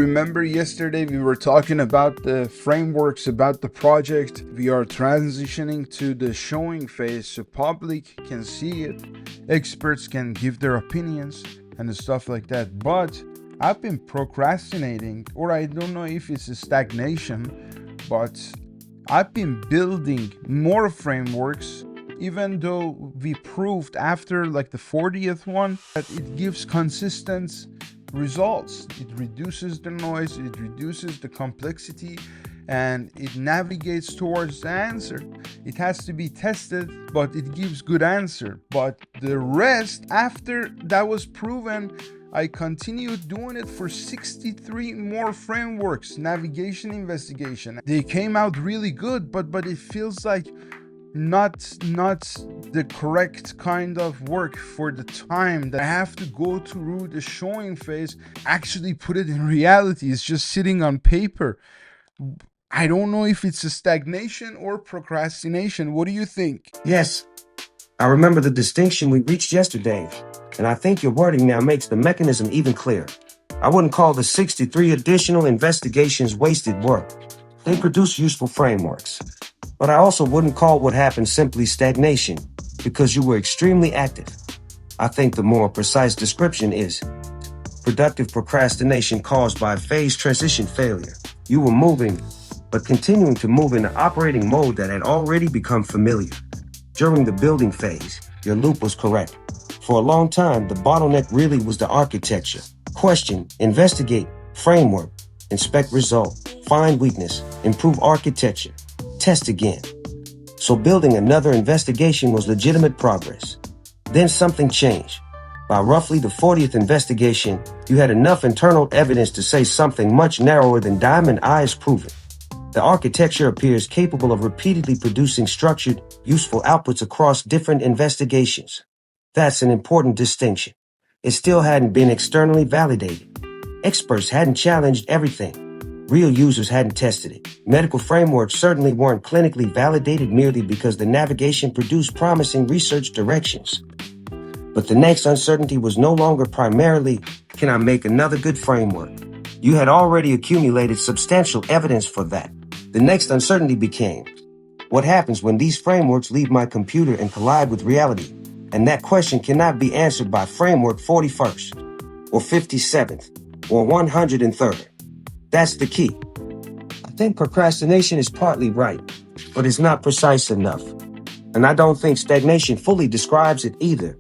Remember yesterday we were talking about the frameworks, about the project. We are transitioning to the showing phase so public can see it, experts can give their opinions and stuff like that. But I've been procrastinating, or I don't know if it's a stagnation, but I've been building more frameworks, even though we proved after like the 40th one that it gives consistent results. It reduces the noise, it reduces the complexity, and it navigates towards the answer. It has to be tested, but it gives good answer. But the rest, after that was proven, I continued doing it for 63 more frameworks, navigation, investigation. They came out really good, but it feels like not the correct kind of work for the time that I have to go through the showing phase, actually put it in reality. It's just sitting on paper. I don't know if it's a stagnation or procrastination. What do you think? Yes, I remember the distinction we reached yesterday, and I think your wording now makes the mechanism even clearer. I wouldn't call the 63 additional investigations wasted work. They produce useful frameworks. But I also wouldn't call what happened simply stagnation, because you were extremely active. I think the more precise description is productive procrastination caused by phase transition failure. You were moving, but continuing to move in an operating mode that had already become familiar. During the building phase, your loop was correct. For a long time, the bottleneck really was the architecture. Question, investigate, framework, inspect result, find weakness, improve architecture, test again. So building another investigation was legitimate progress. Then something changed. By roughly the 40th investigation, you had enough internal evidence to say something much narrower than Diamond Eye is proven. The architecture appears capable of repeatedly producing structured, useful outputs across different investigations. That's an important distinction. It still hadn't been externally validated. Experts hadn't challenged everything. Real users hadn't tested it. Medical frameworks certainly weren't clinically validated merely because the navigation produced promising research directions. But the next uncertainty was no longer primarily, can I make another good framework? You had already accumulated substantial evidence for that. The next uncertainty became, what happens when these frameworks leave my computer and collide with reality? And that question cannot be answered by framework 41st, or 57th, or 103rd. That's the key. I think procrastination is partly right, but it's not precise enough. And I don't think stagnation fully describes it either,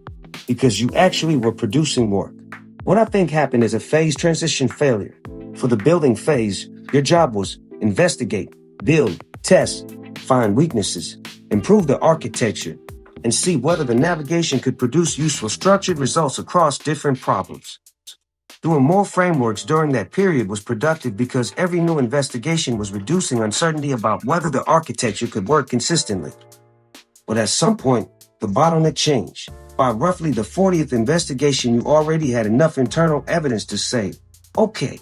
because you actually were producing work. What I think happened is a phase transition failure. For the building phase, your job was investigate, build, test, find weaknesses, improve the architecture, and see whether the navigation could produce useful structured results across different problems. Doing more frameworks during that period was productive because every new investigation was reducing uncertainty about whether the architecture could work consistently. But at some point, the bottleneck changed. By roughly the 40th investigation, you already had enough internal evidence to say, okay,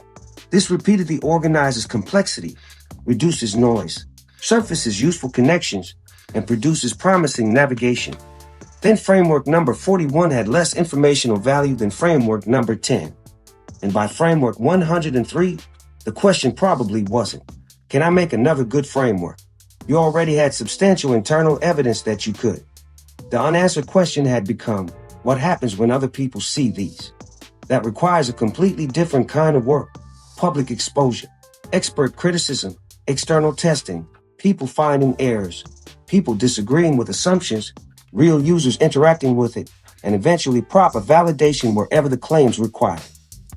this repeatedly organizes complexity, reduces noise, surfaces useful connections, and produces promising navigation. Then framework number 41 had less informational value than framework number 10. And by framework 103, the question probably wasn't, can I make another good framework? You already had substantial internal evidence that you could. The unanswered question had become, what happens when other people see these? That requires a completely different kind of work. Public exposure, expert criticism, external testing, people finding errors, people disagreeing with assumptions, real users interacting with it, and eventually proper validation wherever the claims required.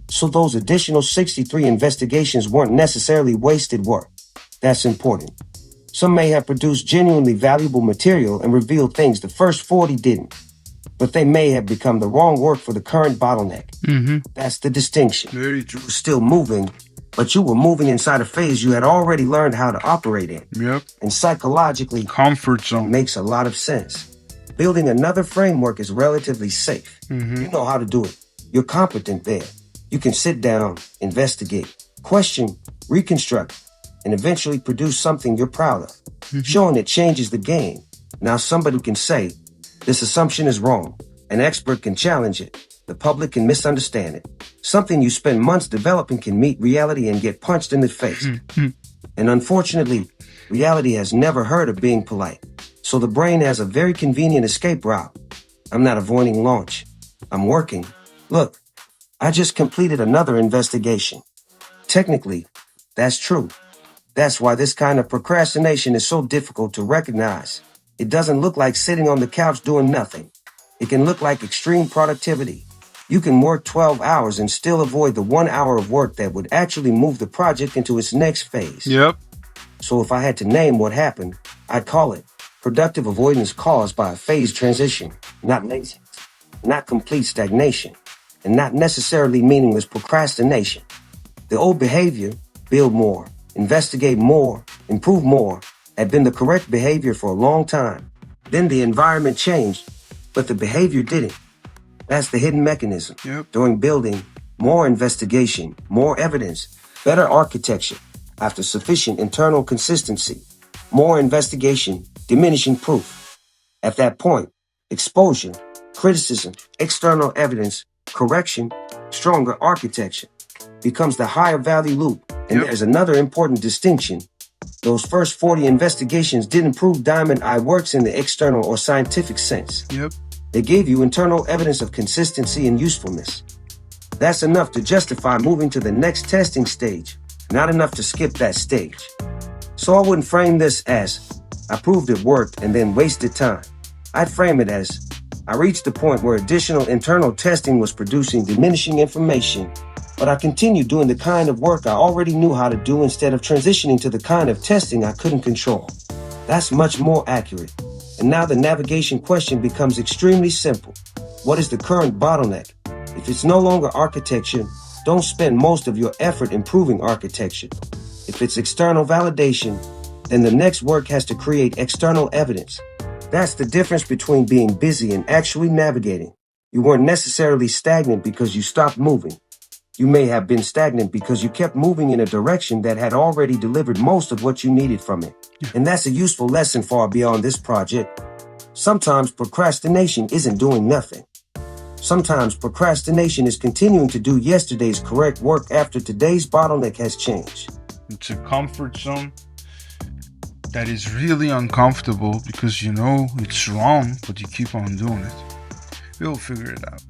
So those additional 63 investigations weren't necessarily wasted work. That's important. Some may have produced genuinely valuable material and revealed things the first 40 didn't. But they may have become the wrong work for the current bottleneck. That's the distinction. Very true. You were still moving, but you were moving inside a phase you had already learned how to operate in. Yep. And psychologically, Comfort zone. makes a lot of sense. Building another framework is relatively safe. You know how to do it. You're competent there. You can sit down, investigate, question, reconstruct, and eventually produce something you're proud of. Showing it changes the game. Now somebody can say, this assumption is wrong. An expert can challenge it. The public can misunderstand it. Something you spend months developing can meet reality and get punched in the face. And unfortunately, reality has never heard of being polite. So the brain has a very convenient escape route. I'm not avoiding launch. I'm working. Look, I just completed another investigation. Technically, that's true. That's why this kind of procrastination is so difficult to recognize. It doesn't look like sitting on the couch doing nothing. It can look like extreme productivity. You can work 12 hours and still avoid the 1 hour of work that would actually move the project into its next phase. Yep. So if I had to name what happened, I'd call it productive avoidance caused by a phase transition, not laziness, not complete stagnation, and not necessarily meaningless procrastination. The old behavior, build more, investigate more, improve more, had been the correct behavior for a long time. Then the environment changed, but the behavior didn't. That's the hidden mechanism. Yep. During building, more investigation, more evidence, better architecture, after sufficient internal consistency, more investigation, diminishing proof. At that point, exposure, criticism, external evidence, correction, stronger architecture becomes the higher value loop. And Yep. there's another important distinction. Those first 40 investigations didn't prove Diamond Eye works in the external or scientific sense. Yep. They gave you internal evidence of consistency and usefulness. That's enough to justify moving to the next testing stage, not enough to skip that stage. So I wouldn't frame this as, I proved it worked and then wasted time. I'd frame it as, I reached the point where additional internal testing was producing diminishing information, but I continued doing the kind of work I already knew how to do instead of transitioning to the kind of testing I couldn't control. That's much more accurate. And now the navigation question becomes extremely simple. What is the current bottleneck? If it's no longer architecture, don't spend most of your effort improving architecture. If it's external validation, then the next work has to create external evidence. That's the difference between being busy and actually navigating. You weren't necessarily stagnant because you stopped moving. You may have been stagnant because you kept moving in a direction that had already delivered most of what you needed from it. And that's a useful lesson far beyond this project. Sometimes procrastination isn't doing nothing. Sometimes procrastination is continuing to do yesterday's correct work after today's bottleneck has changed. It's a comfort zone that is really uncomfortable because you know it's wrong, but you keep on doing it. We'll figure it out.